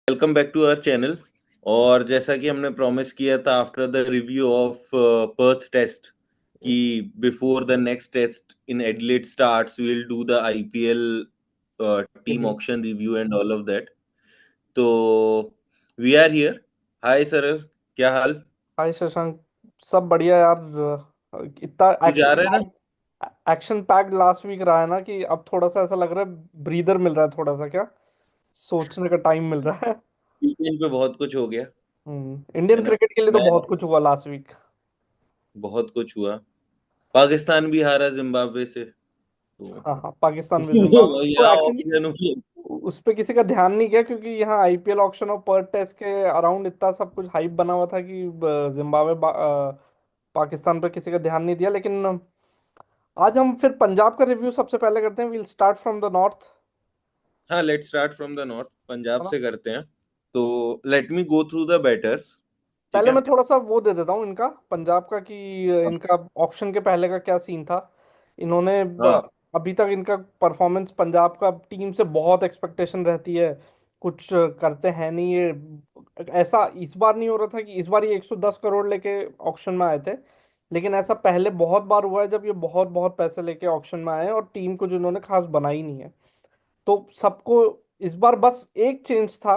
Welcome back to our channel. और जैसा कि हमने प्रॉमिस किया था after the review of Perth test कि Yes. Before the next test in Adelaide starts we will do the IPL team Review. Auction review and all of that. तो we are here. Hi sir, क्या हाल? हाय शशांक। सब बढ़िया यार। इतना तू जा एक्शन रहा है ना? Pack action packed last week रहा है ना कि अब थोड़ा सा ऐसा लग रहा है ब्रीदर मिल रहा है, थोड़ा सा क्या सोचने का टाइम मिल रहा है। वीकेंड पे बहुत कुछ हो गया, इंडियन है ना। क्रिकेट के लिए तो मैं बहुत कुछ हुआ लास्ट वीक। बहुत कुछ हुआ। पाकिस्तान भी हारा जिम्बाब्वे से, तो हाँ हाँ, पाकिस्तान में जिम्बाब्वे तो यहाँ एक्चुअली ऑक्शन हुई। उस पे किसी का ध्यान नहीं गया क्योंकि यहाँ आईपीएल ऑक्शन और पर्थ टेस्ट के अराउंड इतना सब कुछ हाइप बना हुआ था कि जिम्बाब्वे पाकिस्तान पे किसी का ध्यान नहीं दिया। लेकिन आज हम फिर पंजाब का रिव्यू सबसे पहले करते हैं। Will start from the north. हाँ, let's start from the north, Punjab से करते हैं। तो let me go through the batters. ठीक पहले है। मैं थोड़ा सा वो दे देता हूँ इनका पंजाब का कि इनका ऑक्शन के पहले का क्या सीन था। इन्होंने हाँ, अभी तक इनका परफॉर्मेंस पंजाब का टीम से बहुत एक्सपेक्टेशन रहती है, कुछ करते हैं नहीं ये। ऐसा इस बार नहीं हो रहा था कि इस बार ये 110 करोड़ लेके ऑक्शन में आए थे, लेकिन ऐसा पहले बहुत बार हुआ है जब ये बहुत बहुत पैसे लेके ऑक्शन में आए हैं और टीम को जिन्होंने खास बनाई नहीं है। तो सबको इस बार बस एक चेंज था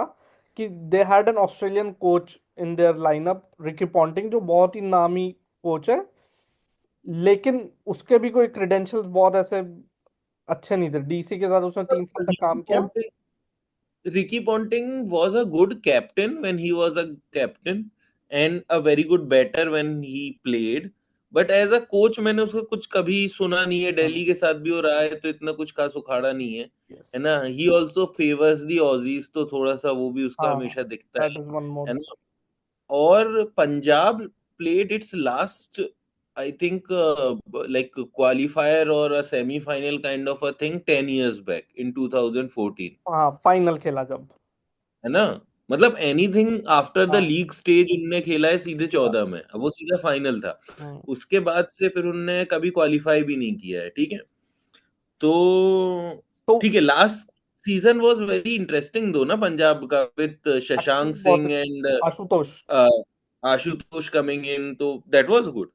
कि they had an Australian coach in their lineup, Ricky Ponting, जो बहुत ही नामी कोच है। लेकिन उसके भी कोई क्रेडेंशियल्स बहुत ऐसे अच्छे नहीं थे। डीसी के साथ उसने 3 साल तक रिकी काम किया। Ponting Ricky Ponting was a good captain when he was a captain and a very good batter when he played. But as a coach मैंने उसको कुछ कभी सुना नहीं है। हाँ। दिल्ली के साथ भी हो रहा है तो इतना कुछ खास उखाड़ा नहीं यस। है ना। He also favours the Aussies, तो थोड़ा सा वो भी उसका हाँ, हमेशा दिखता दैट इज वन है मोर। ना। और Punjab played its last, I think, like qualifier or a semi-final kind of a thing 10 years back in 2014, हाँ, फाइनल खेला जब। है ना। मतलब एनीथिंग आफ्टर द हाँ। लीग स्टेज उनने खेला है सीधे या। 14 में, अब वो सीधा फाइनल था। हम्म। उसके बाद से फिर उनने कभी क्वालिफाई भी नहीं किया है, ठीक है। तो तो ठीक है, last season was very interesting दो ना पंजाब का, विद एक्चुअली शशांक बहुत Singh and Ashutosh. Ashutosh coming in, तो that was good.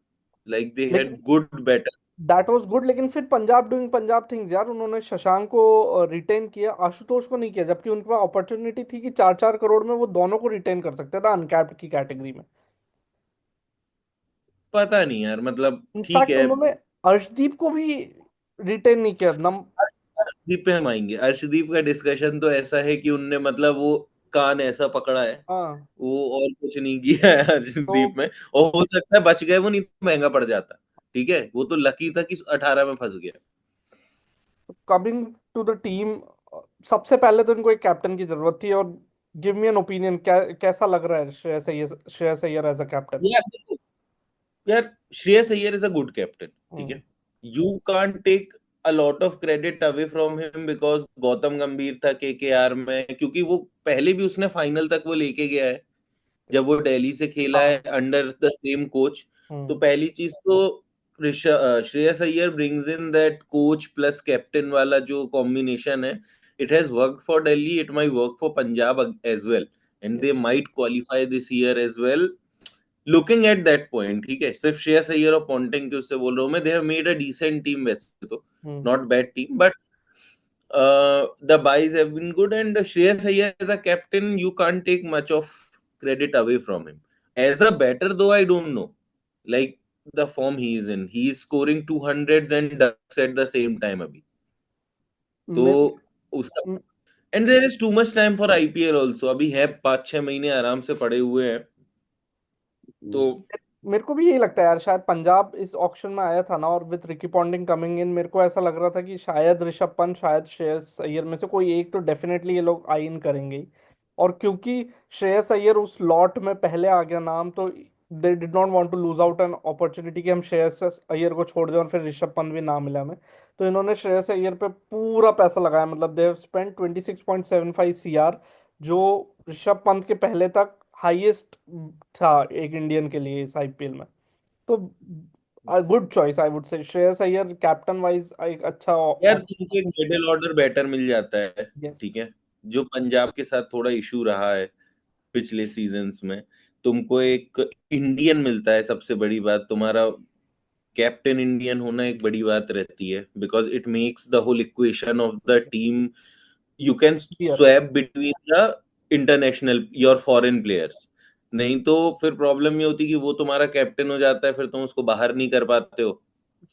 Like they लेकिन had good batter. That was good, लेकिन फिर पंजाब डूइंग पंजाब थिंग्स यार, उन्होंने शशांक को रिटेन किया, आशुतोष को नहीं किया, जबकि उनके पास अपॉर्चुनिटी थी कि 4-4 करोड़ में वो दोनों को रिटेन कर सकते थे अनकैप्ड की कैटेगरी में। पता नहीं यार, मतलब ठीक इनफैक्ट है। उन्होंने अर्शदीप को भी रिटेन नहीं किया नम। अर्शदीप पे हम आएंगे। अर्शदीप का डिस्कशन तो ऐसा है कि उनने मतलब वो कान ऐसा पकड़ा है, हाँ। वो और कुछ नहीं किया है तो अर्शदीप में। और हो सकता है बच गए वो, नहीं तो महंगा पड़ जाता। ठीक है, वो तो लकी था कि 18 में फंस गया। कमिंग टू द टीम, सबसे पहले तो इनको एक कैप्टन की जरूरत थी। और गिव मी एन ओपिनियन, कैसा लग रहा है Shreyas Iyer as a captain? यार देखो, यार Shreyas Iyer is a good captain, ठीक हम्म। है। You can't take a lot of credit away from him because Gautam Gambhir था केकेआर में, क्योंकि वो पहले भी उसने फाइनल तक वो लेके गया है जब वो दिल्ली से खेला है हाँ। Under the same coach. तो हम्म। पहली चीज तो Shreyas Iyer brings in that coach plus captain वाला जो कॉम्बिनेशन है। It has worked for Delhi, it might work for Punjab as well, and they might qualify this year as well. Looking at that point, ठीक है, सिर्फ श्रेयस अय्यर और पॉन्टिंग के उससे बोल रहा हूँ मैं। They have made a decent team वैसे तो, hmm. Not bad team, but the buys have been good, and Shreyas Iyer as a captain, you can't take much of credit away from him. As a batter, though, I don't know, like the form he is in, he is scoring 200s and ducks at the same time अभी, तो मेरे उसका। And there is too much time for IPL also, अभी है 5-6 महीने आराम से पड़े हुए हैं। तो मेरे को भी यही लगता है यार, शायद पंजाब इस ऑक्शन में आया था ना, और with Ricky Ponting coming in मेरे को ऐसा लग रहा था कि शायद ऋषभ पंत, शायद श्रेयस अय्यर में से कोई एक तो डेफिनेटली ये लोग आई इन करेंगे ही। और क्योंकि श्रेयस अय्यर उस लॉट में पहले आ गया नाम, तो they did not want to lose out an opportunity कि हम श्रेयस अय्यर को छोड़ दें और फिर ऋषभ पंत भी ना मिला हमें। तो इन्होंने श्रेयस अय्यर पे पूरा पैसा लगाया, मतलब दे हैव स्पेंड 26.75 CR, जो ऋषभ पंत के पहले तक हाईएस्ट था एक इंडियन के लिए इस आईपीएल में। तो गुड चॉइस आई वुड से, श्रेयस अय्यर कैप्टन वाइज एक अच्छा यार ऑप्शन। तुमको एक मिडिल ऑर्डर बैटर मिल जाता है, यस। ठीक है, जो पंजाब के साथ थोड़ा इशू रहा है पिछले सीजन्स में, तुमको एक इंडियन मिलता है, सबसे बड़ी बात तुम्हारा कैप्टन इंडियन होना एक बड़ी बात रहती है, because it makes the whole equation of the team, you can clear. Swap between the international your foreign players. नहीं तो फिर प्रॉब्लम ये होती कि वो तुम्हारा कैप्टन हो जाता है, फिर तुम उसको बाहर नहीं कर पाते हो,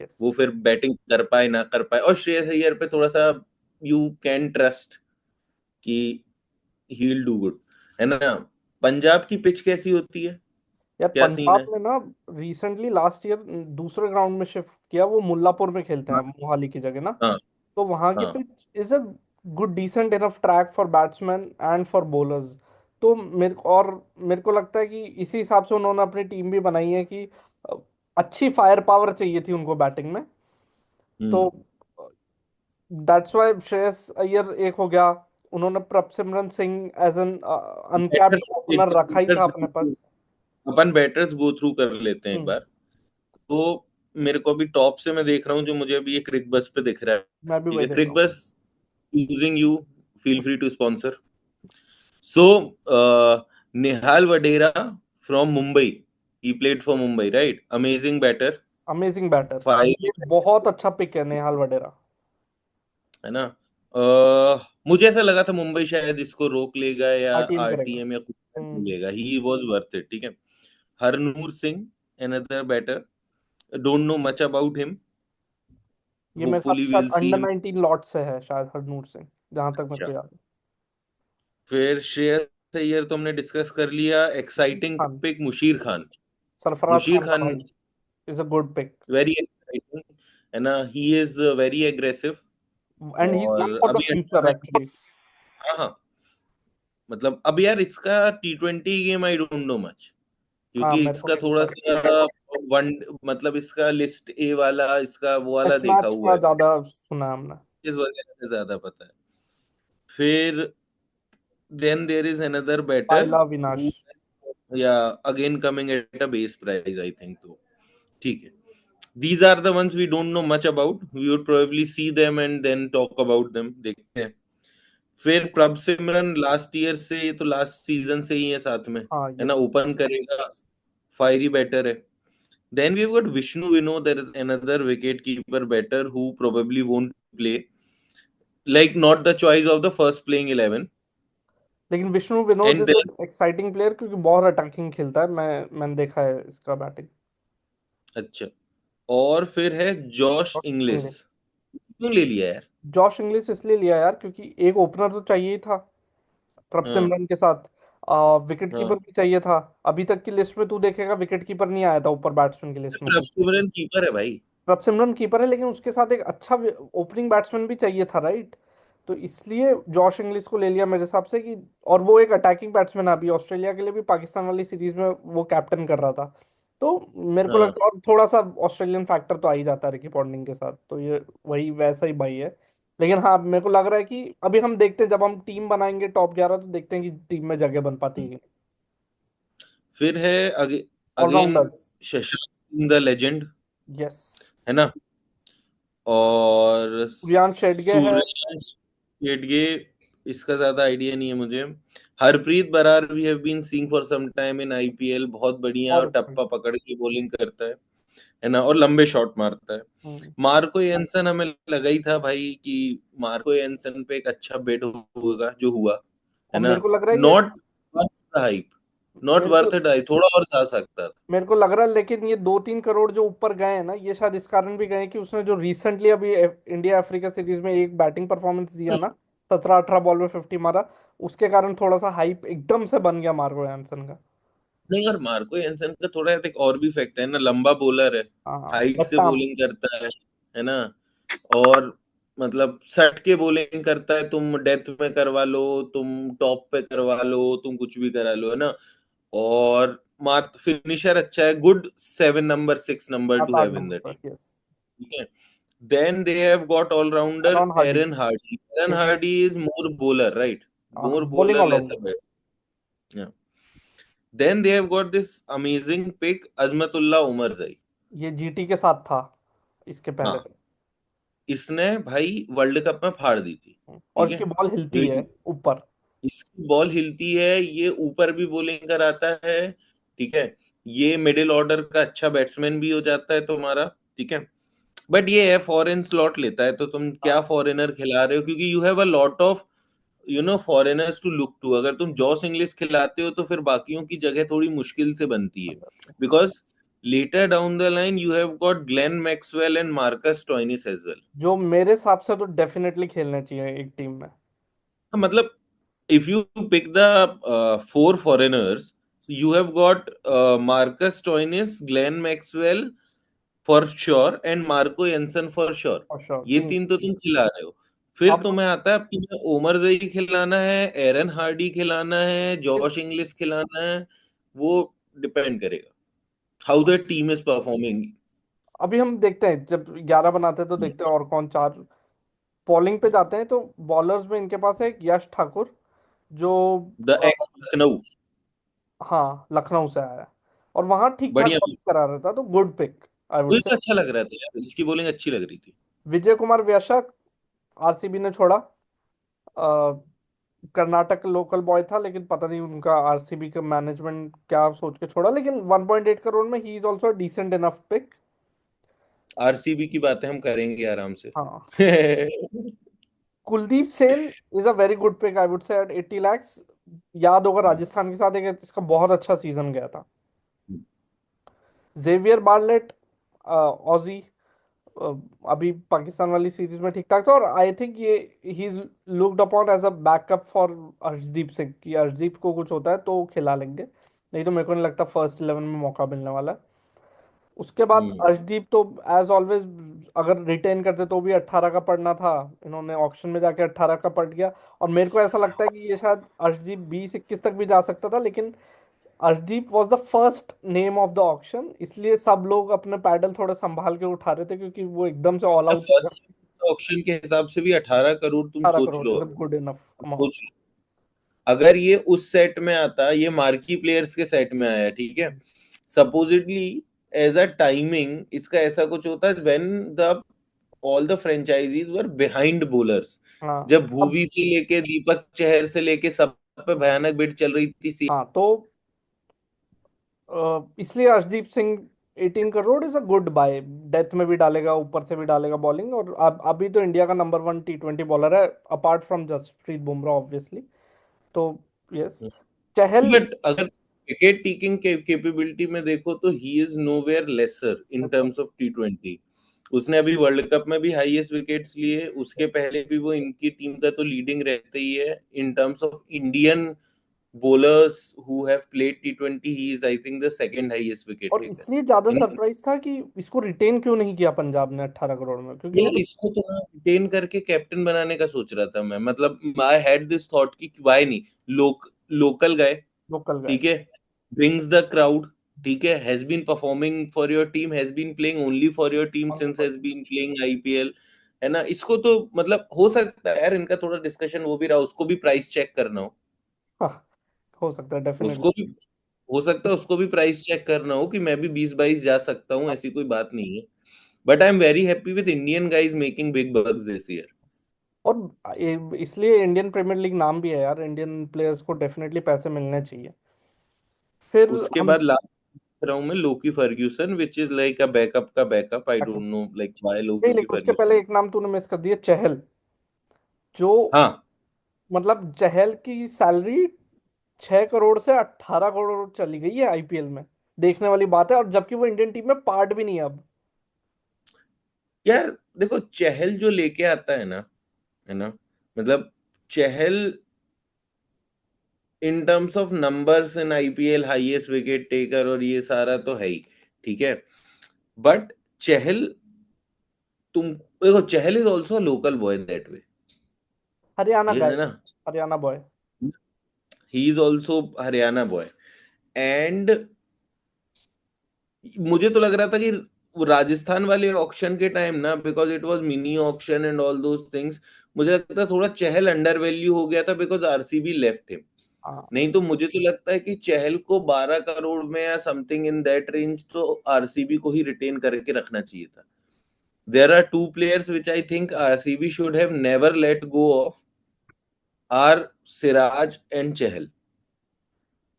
यस। वो फिर बैटिंग कर पाए ना कर पाए। और श्रेयस अय्यर पे थोड़ा सा यू कैन ट्रस्ट कि ही विल डू गुड, है ना। पंजाब की पिच कैसी होती है, यार क्या सीन पंजाब है? ने ना रिसेंटली लास्ट ईयर दूसरे ग्राउंड में शिफ्ट किया, वो मुल्लापुर में खेलते हैं हाँ मोहाली की जगह ना। हाँ तो वहां की हाँ। Pitch is a good decent enough track for batsman and for bowlers. तो मेरे को लगता है कि इसी हिसाब से उन्होंने अपनी टीम भी बनाई है कि अ, अच्छी फायर पावर चाहिए थी उनको बैटिंग में। तो हम्म। दैट्स व्हाई श्रेयस अय्यर एक हो गया। उन्होंने Prabhsimran Singh as an uncapped batters एक ओपनर रखा ही था अपने पास। अपन बैटर्स गो थ्रू कर लेते हैं एक हम्म। बार। तो मेरे को अभी टॉप से मैं देख रहा हूँ, जो मुझे अभी ये क्रिक बस पे दिख रहा है। मैं भी ठीक वही है, देख क्रिक रहा हूँ। बस using you, feel free to sponsor. So Nehal Wadhera from Mumbai, he played for Mumbai right, amazing batter, amazing batter. Five, ये बहुत अच्छा पिक है नेहाल वडेरा। है ना। मुझे ऐसा लगा था मुंबई शायद इसको रोक लेगा या आरटीएम करेगा। आरटीएम या कुछ हम्म। लेगा, ही वाज वर्थ इट। ठीक है। Harnoor Singh, another batter, don't know much about him, ये मेरे साथ होपफुली शायद will see under him. 19 lot से है शायद हरनूर सिंह, जहां तक मेरे अच्छा, को याद है। फिर श्रेयस अय्यर तो हमने डिस्कस कर लिया। एक्साइटिंग खान। पिक मुशीर खान। सरफराज मुशीर खान का खान भाई is a good pick. Very exciting, है ना, he is very aggressive. And he is good और फॉर द अभी फ्यूचर एक्चुअली। हाँ हाँ, मतलब अब यार इसका T20 game I don't know much, हाँ क्योंकि मेरे को इसका नहीं थोड़ा पता। सा वन, मतलब इसका लिस्ट ए वाला, इसका वो वाला टेस्ट देखा मैच हुआ का है, ज्यादा सुना है हमने। इस वजह से ज्यादा पता है। फिर then there is another batter पायला विनाश। हु, या again coming at a base price I think. तो ठीक है, these are the ones we don't know much about, we would probably see them and then talk about them, देखते हैं। फिर प्रभ सिमरन लास्ट ईयर से, ये तो लास्ट सीजन से ही है साथ में, हाँ है ना, यस। ओपन करेगा, फायरी बैटर है। Then we have got Vishnu Vinod, there is another wicket keeper batter who probably won't play, like not the choice of the first playing 11। लेकिन Vishnu Vinod and is then, exciting player क्योंकि बहुत attacking खेलता है। मैंने देखा है इसका बैटिंग। अच्छा, और फिर है जॉश इंग्लिस। इंग्लिश। क्यों ले लिया यार? जॉश इंग्लिश इसलिए लिया यार क्योंकि एक ओपनर तो चाहिए ही था प्रभ हाँ सिमरन के साथ। विकेट कीपर हाँ। भी चाहिए था। अभी तक की लिस्ट में तू देखेगा विकेट कीपर नहीं आया था ऊपर बैट्समैन की लिस्ट में प्रभ कहीं। सिमरन कीपर है भाई। प्रभ सिमरन कीपर है लेकिन उसके साथ एक अच्छा ओपनिंग बैट्समैन भी चाहिए था राइट। तो इसलिए जॉश इंग्लिश को ले लिया मेरे हिसाब से कि, और वो एक अटैकिंग बैट्समैन अभी ऑस्ट्रेलिया के लिए भी पाकिस्तान वाली सीरीज में वो कैप्टन कर रहा था। तो मेरे को हाँ, लगता है और थोड़ा सा ऑस्ट्रेलियन फैक्टर तो आ ही जाता है रिकी पॉन्टिंग के साथ, तो ये वही वैसा ही भाई है। लेकिन हाँ मेरे को लग रहा है कि अभी हम देखते हैं जब हम टीम बनाएंगे टॉप 11 तो देखते हैं कि टीम में जगह बन पाती है कि फिर है again allrounders. Shashank Singh the legend, yes. है ना, और सूर्यान शेडगे है। सूर्यवंश शेडगे, इसका ज्यादा आइडिया नहीं है मुझे। Harpreet Brar we have been seeing for some time in IPL, बहुत बढ़िया बहुत अच्छा। टप्पा पकड़ के बॉलिंग करता है ना, और लंबे शॉट मारता है। हम्म। मार्को एंसन हमें लगा ही था भाई कि मार्को एंसन पे एक अच्छा बेट होगा, जो हुआ, है और ना। मेरे को लग रहा है ये, not worth the hype, not मेरे को वर्थ इट, थोड़ा और जा सकता था। मेरे को लग रहा है लेकिन ये 2-3 करोड़ जो ऊपर गए हैं ना, ये शायद इस कारण भी गए हैं कि उसने जो रिसेंटली अभी इंडिया अफ्रीका सीरीज में एक बैटिंग परफॉर्मेंस दिया ना, 17-18 बॉल में 50 मारा। उसके कारण थोड़ा सा हाइप एकदम से बन गया मार्को एंसन का। नहीं, और मार्को एंसन का थोड़ा एक और भी फैक्ट है ना, लंबा बॉलर है, हाँ हाइट से बट्टा। बॉलिंग करता है ना। और मतलब सट के बॉलिंग करता है, तुम डेथ में करवा लो, तुम टॉप पे करवा लो, तुम कुछ भी करा लो, है ना। और मार फिनिशर अच्छा है, गुड 7 नंबर 6 नंबर सात टू आठ have in the number team. पर यस। ठीक है। Then they have got allrounder Aaron Hardy. Aaron Hardy. Aaron yes. Hardy is more bowler right, more bowling bowler less allrounder. Bat. Then they have got this amazing pick, Azmatullah Omarzai. ये GT के साथ था इसके पहले। हाँ, इसने भाई world cup में फाड़ दी थी। और ठीक इसकी है, बॉल हिलती है ऊपर। इसकी बॉल हिलती है, ये ऊपर भी बॉलिंग कराता है। ठीक है, ये मिडिल ऑर्डर का अच्छा बैट्समैन भी हो जाता है तुम्हारा। ठीक है, बट ये है फॉरेन स्लॉट लेता है, तो तुम क्या हाँ, फॉरेनर खिला रहे हो, क्योंकि you have a lot of foreigners to look to. अगर तुम जॉस इंग्लिश खिलाते हो तो फिर बाकियों की जगह थोड़ी मुश्किल से बनती है, because later down the line you have got Glenn Maxwell and Marcus Stoinis as well. जो मेरे हिसाब से तो डेफिनेटली खेलने चाहिए एक टीम में। मतलब if you pick the four foreigners, you have got Marcus Stoinis, Glenn Maxwell for sure, and Marco Jensen for sure. और श्योर ये तीन। तीन तो तुम खिला रहे हो। फिर अब तुम्हें आता है अब तुम्हें ओमर जई खिलाना है, एरन हार्डी खिलाना है, इस जॉश इंग्लिश खिलाना है। वो डिपेंड करेगा how the team is performing. अभी हम देखते हैं, जब 11 बनाते हैं तो देखते हैं और कौन चार। बॉलिंग पे जाते हैं तो बॉलर्स में इनके पास है एक यश ठाकुर, जो द अ, एक्स लखनऊ, हाँ लखनऊ से आया है और वहां ठीक ठाक बढ़िया। बॉलिंग करा रहा था, तो गुड पिक आई वुड मुझे से। तो अच्छा लग रहा था यार, इसकी बॉलिंग अच्छी लग रही थी। विजय कुमार वैशक, आरसीबी ने छोड़ा। कर्नाटक लोकल बॉय था, लेकिन पता नहीं उनका आरसीबी का मैनेजमेंट क्या सोच के छोड़ा, लेकिन 1.8 करोड़ में ही is also decent enough pick. RCB की बातें हम करेंगे आराम से। हाँ, Kuldeep Sen is a very good pick I would say at 80 lakhs। याद होगा राजस्थान के साथ एक इसका बहुत अच्छा सीजन गया था। जेवियर बार्लेट, ऑजी, अभी पाकिस्तान वाली सीरीज में ठीक ठाक था, और आई थिंक ये he is looked upon as a backup for Arshdeep Singh, कि अर्शदीप को कुछ होता है तो वो खिला लेंगे, नहीं तो मेरे को नहीं लगता फर्स्ट 11 में मौका मिलने वाला है। उसके बाद हम्म। अर्शदीप तो एज ऑलवेज, अगर रिटेन करते तो भी 18 का पड़ना था, इन्होंने ऑक्शन में जाके 18 का पड़ गया। और मेरे को ऐसा लगता है कि ये शायद अर्शदीप 20-21 तक भी जा सकता था, लेकिन Arshdeep was the first name of the auction, इसलिए सब लोग अपने पैडल थोड़े संभाल के उठा रहे थे, क्योंकि वो एकदम से ऑल आउट हो गया। फर्स्ट ऑप्शन के हिसाब से भी 18 करोड़, तुम 18 सोच करोड़ लो। Is a good enough amount. सोच लो, अगर ये उस सेट में आता, ये मार्की प्लेयर्स के सेट में आया, ठीक है, सपोजिटली एज अ टाइमिंग इसका ऐसा कुछ होता है, when the all the franchises were behind bowlers, हाँ जब अब, भुवी से लेके दीपक चहर से लेके सब पे भयानक बिड चल रही थी। हाँ तो इसलिए Arshdeep Singh 18 crore is a good buy. Death में भी डालेगा, ऊपर से भी डालेगा बॉलिंग, और अब अभी तो इंडिया का नंबर 1 T20 बॉलर है, apart from Jasprit Bumrah obviously. तो यस, चहल। बट अगर विकेट टेकिंग कैपेबिलिटी में देखो तो he is nowhere lesser in terms of टी20। उसने अभी वर्ल्ड कप में भी हाईएस्ट विकेट्स लिए, उसके पहले भी वो इनकी टीम का तो लीडिंग रहता ही है इन terms of Indian bowlers who have played T20. He is, I think, the second highest wicket और taker. इसलिए ज्यादा इन सरप्राइज था कि इसको रिटेन क्यों नहीं किया पंजाब ने 18 करोड़ में, क्योंकि यार वो इसको तो मैं रिटेन करके कैप्टन बनाने का सोच रहा था मैं, मतलब आई हैड दिस थॉट कि व्हाई नहीं, लोकल गए। लोकल गए। ठीक है, brings the crowd। ठीक है, has been performing for your team, has been playing only for your team since has been playing IPL, है ना। इसको तो मतलब हो सकता है यार इनका थोड़ा डिस्कशन वो भी रहा, उसको भी प्राइस चेक करना हो। हाँ, हो सकता है डेफिनेटली। उसको भी हो सकता है उसको भी प्राइस चेक करना हो कि मैं भी 20-22 जा सकता हूँ, ऐसी कोई बात नहीं है। But I am very happy with Indian guys making big bugs this year. और इसलिए इंडियन प्रीमियर लीग नाम भी है यार, इंडियन प्लेयर्स को डेफिनेटली पैसे मिलने चाहिए। फिर उसके हम बाद लास्ट रहा हूँ मैं Lockie Ferguson, which is like a backup का बैकअप। I don't know like why नहीं, लोकी लेकिन उसके पहले फर्ग्यूसन। एक नाम तूने मिस कर दिया, चहल। जो हाँ मतलब चहल की सैलरी 6 करोड़ से 18 करोड़ चली गई है आईपीएल में, देखने वाली बात है, और जबकि वो इंडियन टीम में पार्ट भी नहीं है अब। यार देखो, चहल जो लेके आता है ना, मतलब Chahal in terms of numbers in IPL highest wicket taker और ये सारा तो है ही। ठीक है, बट चहल, तुम देखो, Chahal is also local boy that way. Haryana ये गाय, है ना, Haryana boy. He is also Haryana boy. And मुझे तो लग रहा था कि वो राजस्थान वाले ऑक्शन के टाइम ना, because it was mini auction and all those things, मुझे लगता था थोड़ा चहल अंडर वैल्यू हो गया था बिकॉज आरसीबी लेफ्ट हिम। हाँ, नहीं तो मुझे तो लगता है कि चहल को 12 करोड़ में या समथिंग इन दैट रेंज तो आरसीबी को ही रिटेन करके रखना चाहिए था। There are two players which I think RCB should have never let go of are Siraj and Chahal.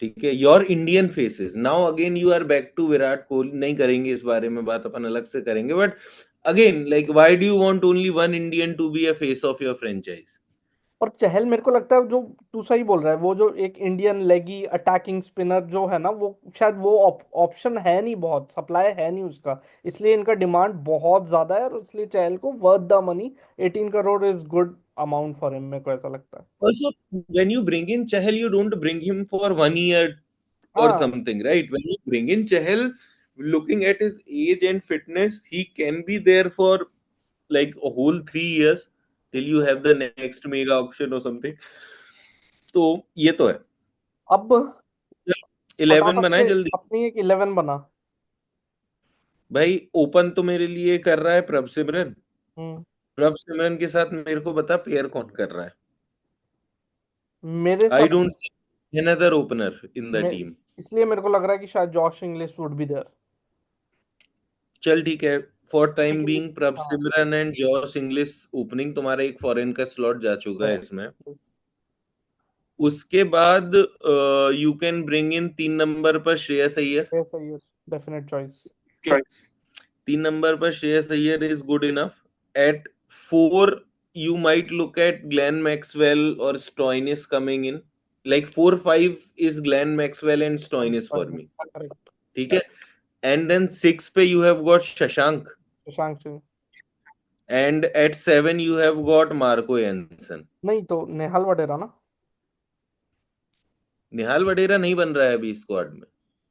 ठीक है, your Indian faces now again you are back to Virat Kohli, नहीं करेंगे इस बारे में बात, अपन अलग से करेंगे, but again like why do you want only one Indian to be a face of your franchise? और चहल मेरे को लगता है जो तू सही बोल रहा है, वो जो एक इंडियन लेगी अटैकिंग स्पिनर जो है ना, वो शायद वो ऑप्शन है नहीं, बहुत सप्लाई है नहीं उसका, इसलिए इनका डिमांड बहुत ज्यादा है, और इसलिए चहल को worth the money 18 crore is good amount for him, मेरे को ऐसा लगता है। Also, when you bring in Chahal, you don't bring him for 1 year or हाँ, something, right? When you bring in Chahal, looking at his age and fitness, he can be there for like a whole 3 years till you have the next mega auction or something. तो ये तो है। अब eleven फटाफट बनाए से जल्दी। अपनी एक 11 बना। भाई ओपन तो मेरे लिए कर रहा है प्रभ सिमरन। हम्म। प्रभ सिमरन के साथ मेरे को बता पेयर कौन कर रहा है? मेरे आई साथ don't see another opener in the main team. इसलिए मेरे को लग रहा है कि शायद Josh Inglis would be there. चल ठीक है, फॉर टाइम लेकिन बीइंग प्रभ हाँ, Simran and Jos Inglis opening, तुम्हारा एक फॉरेन का स्लॉट जा चुका है गया। इसमें। Yes, उसके बाद you can bring in 3 number पर श्रेयस अय्यर। ये सही है, डेफिनेट चॉइस। Okay? 3 नंबर पर Shreyas Iyer is good enough. At 4 you might look at Glenn Maxwell or Stoinis coming in. Like 4-5 is Glenn Maxwell and Stoinis for me. Correct. ठीक है, and then 6 पे you have got Shashank, Shashank Singh. and at 7 you have got Marco Jansen. नहीं तो नेहाल वडेरा ना। निहाल वडेरा नहीं बन रहा है अभी स्क्वाड में।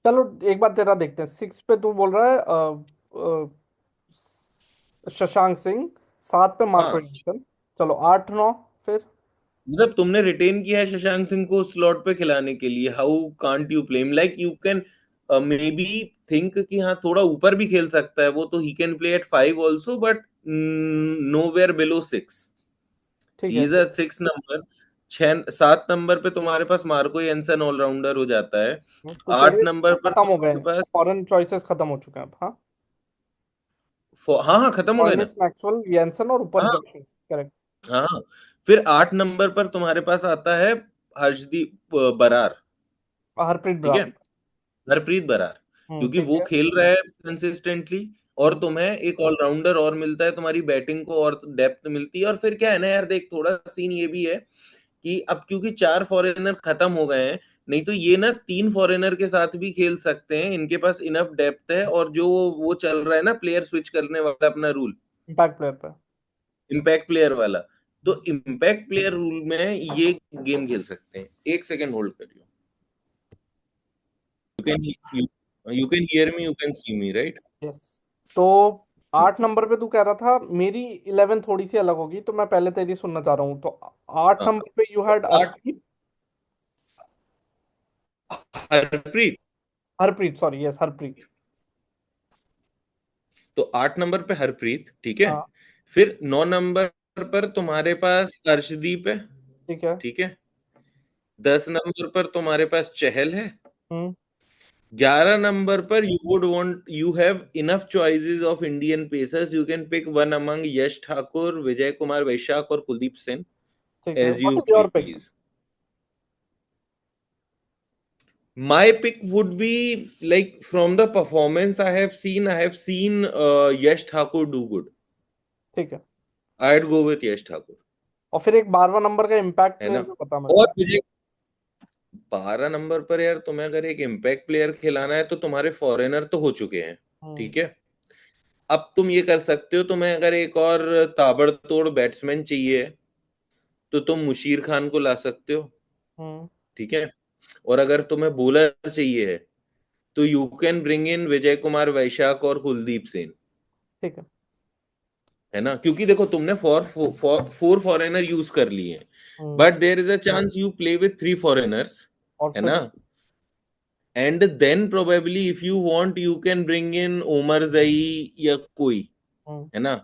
चलो एक बार तेरा देखते हैं, 6 पे तू बोल रहा है शशांक सिंह, 7 पे मार्को हाँ, एंडरसन। चलो 8 9 फिर। मतलब तुमने रिटेन किया है शशांक सिंह को स्लॉट पे खिलाने के लिए, how can't you play him? Like you can may be think कि हाँ थोड़ा ऊपर भी खेल सकता है वो, तो he can play at 5 also, but nowhere below 6। ठीक ही है। Is a 6 number. 7 नंबर पे तुम्हारे पास मार्को एंसन ऑलराउंडर हो जाता है। तो आठ तेरे नंबर पर खत्म हो गए, तुम्हारे पास फॉरेन चॉइसेस खत्म हो चुके हैं अब। हाँ, हाँ हाँ खत्म हो गए ना। कॉर्निस मैक्सवेल येंसन और ऊपर हाँ जॉश। करेक्ट। हाँ। फिर 8 नंबर पर तुम्हारे पास आता है हर्षदीप बरार। हरप्रीत ठीक है, ब्रार। हरप्रीत बरार, क्योंकि ठीक वो है। खेल रहा है कंसिस्टेंटली, और तुम्हें एक ऑलराउंडर और मिलता है, तुम्हारी बैटिंग को और डेप्थ मिलती है। और फिर क्या है ना यार, देख थोड़ा सीन ये भी है कि अब क्योंकि 4 फॉरेनर खत्म हो गए हैं, नहीं तो ये ना 3 फॉरेनर के साथ भी खेल सकते हैं, इनके पास इनफ डेप्थ है। और जो वो चल रहा है ना प्लेयर स्विच करने वाला अपना रूल, इम्पैक्ट प्लेयर पे। इम्पैक्ट प्लेयर वाला, तो इम्पैक्ट प्लेयर रूल में ये गेम खेल सकते हैं। एक सेकेंड होल्ड करियो। You can you can hear me, you can see me, right? Yes. तो 8 नंबर पे तू कह रहा था, मेरी 11 थोड़ी सी अलग होगी, तो मैं पहले तेरी सुनना चाह रहा हूँ। तो 8 हाँ, नंबर पे यू हैड आठ अर्शदीप। हरप्रीत। Harpreet, sorry, yes Harpreet. तो 8 नंबर पे हरप्रीत, ठीक है। हाँ। फिर 9 नंबर पर तुम्हारे पास अर्शदीप है, ठीक है। ठीक है। 10 नंबर पर तुम्हारे पास चहल है। हम्म। 11 नंबर पर you have enough choices of Indian pacers, you can pick one among Yash Thakur, Vijay Kumar Vaishak और कुलदीप सेन, ठीक है, as what you is your pick? Please. My pick would be like from the performance I have seen Yash Thakur do good. ठीक है। I'd go with Yash Thakur, और फिर एक 12वां number का impact है प्लेयर ना। भी बता मेरे और को। मुझे 12 नंबर पर यार तुम्हें अगर एक इम्पैक्ट प्लेयर खिलाना है तो तुम्हारे फॉरेनर तो हो चुके हैं, हम्म। ठीक है। अब तुम ये कर सकते हो, तुम्हें अगर एक और ताबड़तोड़ बैट्समैन चाहिए तो तुम मुशीर खान को ला सकते हो, हम्म। ठीक है। और अगर तुम्हें बॉलर चाहिए तो यू कैन ब्रिंग इन विजय कुमार वैशाख और कुलदीप सेन, ठीक है। है ना। क्योंकि देखो तुमने फोर फॉरेनर यूज कर लिए हैं, hmm. But there is a chance you play with 3 foreigners, और है फिर। ना। And then probably if you want you can bring in Omarzai या कोई, हम्म। है ना।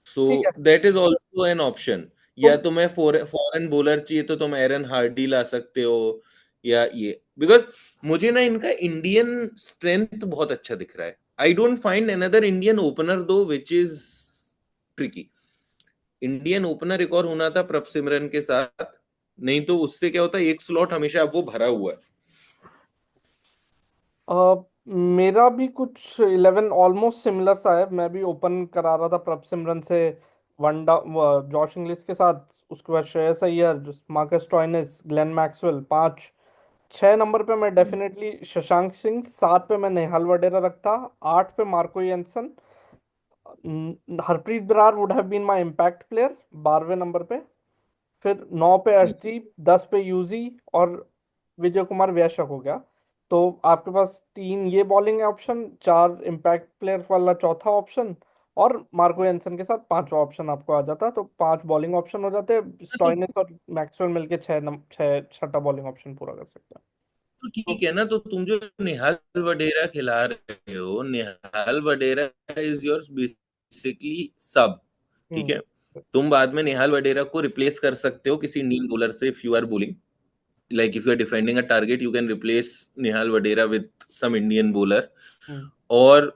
सो ठीक है। That is also an option. तो या तुम्हें फॉरेन बॉलर चाहिए तो तुम एरन हार्डी ला सकते हो, या ये, बिकॉज मुझे ना इनका इंडियन स्ट्रेंथ बहुत अच्छा दिख रहा है। I don't find another Indian opener though, which is tricky. Indian opener एक और होना था प्रभ सिमरन के साथ, नहीं तो उससे क्या होता है, एक स्लॉट हमेशा अब वो भरा हुआ है। मेरा भी कुछ 11 ऑलमोस्ट सिमिलर सा है। मैं भी ओपन करा रहा था प्रभ सिमरन से, वनडा जॉश इंग्लिश के साथ, उसके बाद Shreyas Iyer, Marcus Stoinis, Glenn Maxwell, 5 6 number पे मैं डेफिनेटली शशांक सिंह, 7 पे मैं नेहाल वडेरा रखता, 8 पे Marco Jansen, Harpreet Brar would have been my impact player 12वें नंबर पे, फिर 9 पे अर्शदीप, 10 पे यूजी, और विजय कुमार वैश्य हो गया। तो आपके पास 3 ये बॉलिंग ऑप्शन, 4 इम्पैक्ट प्लेयर वाला चौथा ऑप्शन, और मार्को एंसन के साथ 5वां ऑप्शन आपको आ जाता। तो 5 बॉलिंग ऑप्शन हो जाते, तो, स्टॉइनिस और मैक्सवेल मिलके 6 छठा बॉलिंग ऑप्शन पूरा कर सकते हैं। तो तो ठीक है ना, तो तुम जो निहाल वडेरा खिला रहे हो, निहाल वडेरा इज योर बेसिकली सब, ठीक हम्म है। तुम बाद में निहाल वडेरा को रिप्लेस कर सकते हो किसी इंडियन बॉलर से, if you are bowling, like if you are defending a target, you can replace Nihal Vadera with some Indian bowler। हम्म और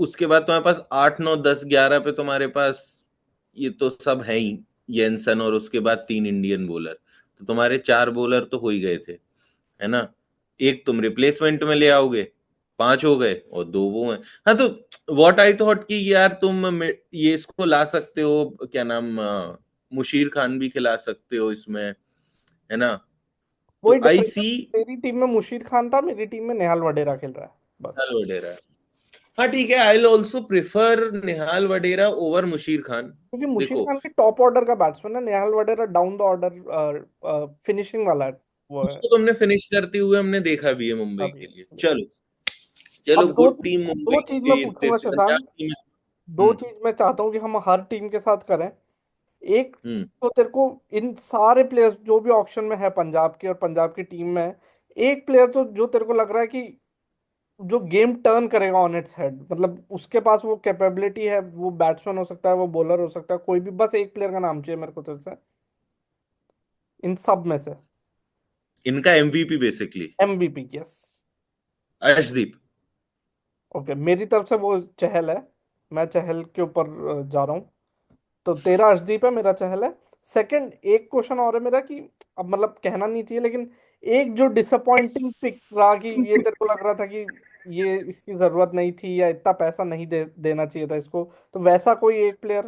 उसके बाद तुम्हारे पास 8 9 10 11 पे तुम्हारे पास ये तो सब है ही, येंसन, और उसके बाद 3 इंडियन बॉलर, तो तुम्हारे 4 बॉलर तो हो ही गए थे, है ना। एक तुम रिप्लेसमेंट में ले आओगे, 5 हो गए, और 2 वो हैं। हाँ, तो व्हाट आई थॉट कि यार तुम ये इसको ला सकते हो, क्या नाम, मुशीर खान भी खिला सकते हो इसमें, है ना। वही तो आई डिफरेंस, सी तेरी टीम में मुशीर खान था, मेरी टीम में नेहाल वडेरा खेल रहा है बस। निहाल वडेरा। हाँ ठीक है, I will also prefer Nehal Wadhera over Musheer Khan. क्योंकि मुशीर देखो, खान के टॉप ऑर्डर का बैट्समैन है, नेहाल वडेरा डाउन द ऑर्डर फिनिशिंग वाला है, वो है। उसको तुमने फिनिश करते हुए हमने देखा भी है मुंबई अभी के लिए। इसलिए चलो, चलो, अब दो गुड टीम मुंबई दो चीज मैं की, इतने पूछूंगा से पंजाब शशांक, टीम। दो हम्म। चीज मैं चाहता हूँ कि हम हर टीम के साथ करें। एक, हम्म। तो तेरे को इन सारे प्लेयर्स जो भी ऑप्शन में है पंजाब की और पंजाब की टीम में, एक प्लेयर तो जो तेरे को लग रहा है कि जो गेम टर्न करेगा ऑन इट्स हेड, मतलब उसके पास वो कैपेबिलिटी है, वो बैट्समैन हो सकता है, वो बॉलर हो सकता है, कोई भी, बस एक प्लेयर का नाम चाहिए मेरे को तेरे से इन सब में से। इनका MVP basically MVP, yes. Arshdeep. Okay, मेरी तरफ से वो चहल है, मैं चहल के ऊपर जा रहा हूँ। तो तेरा अर्शदीप है, मेरा चहल है। सेकंड, एक क्वेश्चन और है मेरा कि अब मतलब कहना नहीं चाहिए, लेकिन एक जो डिसअपॉइंटिंग पिक रहा, कि ये तेरे को लग रहा था कि ये इसकी जरूरत नहीं थी, या इतना पैसा नहीं देना चाहिए था इसको, तो वैसा कोई एक प्लेयर।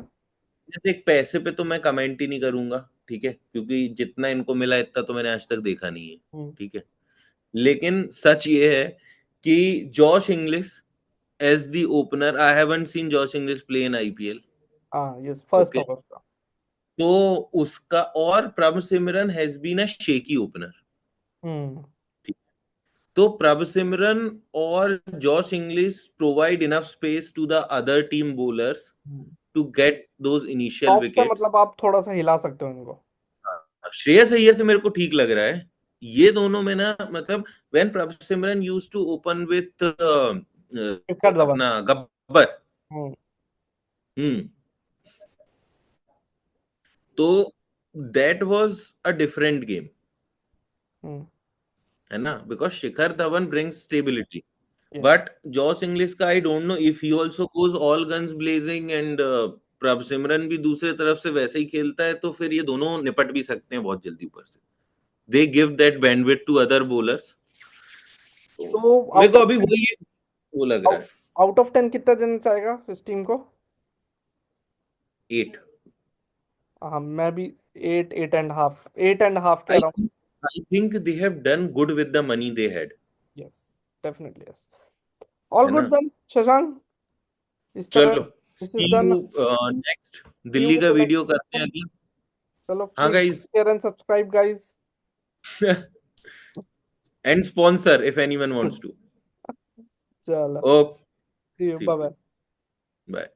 देख, पैसे पे तो मैं कमेंट ही नहीं करूंगा, ठीक है, क्योंकि जितना इनको मिला इतना तो मैंने आज तक देखा नहीं है, हम्म ठीक है। लेकिन सच ये है कि Josh Inglis as the opener, I haven't seen Josh Inglis play in IPL. हाँ, ये फर्स्ट ओके, होगा उसका। तो उसका, और Prabh Simran has been a shaky opener. Hmm तो प्रभ सिमरन और Josh Inglis provide enough space to the other team bowlers to get those initial top से विकेट्स। मतलब आप थोड़ा सा हिला सकते हो इनको। श्रेयस अय्यर से मेरे को ठीक लग रहा है, ये दोनों में ना, मतलब when Prabh Simran used to open with Shikhar Dhawan. अपना गब्बर। Hmm hmm. तो that was a different game, hmm है ना, because Shikhar Dhawan brings stability. Yes. But Jos Inglis का I don't know if he also goes all guns blazing, and Prabh Simran भी दूसरे तरफ से वैसे ही खेलता है, तो फिर ये दोनों निपट भी सकते हैं बहुत जल्दी ऊपर से। They give that bandwidth to other bowlers. तो तो मेरे आउट को ऑफ अभी वही वो लग रहा है। आउट ऑफ 10 कितना देना चाहेगा इस टीम को? 8। हाँ, मैं भी 8 8.5, 8.5 के आई around. I think they have done good with the money they had, yes, definitely yes. All है गुड ना। देन शशांक, इस तरह चलो, this is see done. You next, see you Delhi with का द वीडियो करते हैं नेक्स्ट। अगला। चलो, हाँ please guys, share and subscribe guys. And sponsor if anyone wants to. चलो, okay, see you, see you, bye bye. Bye.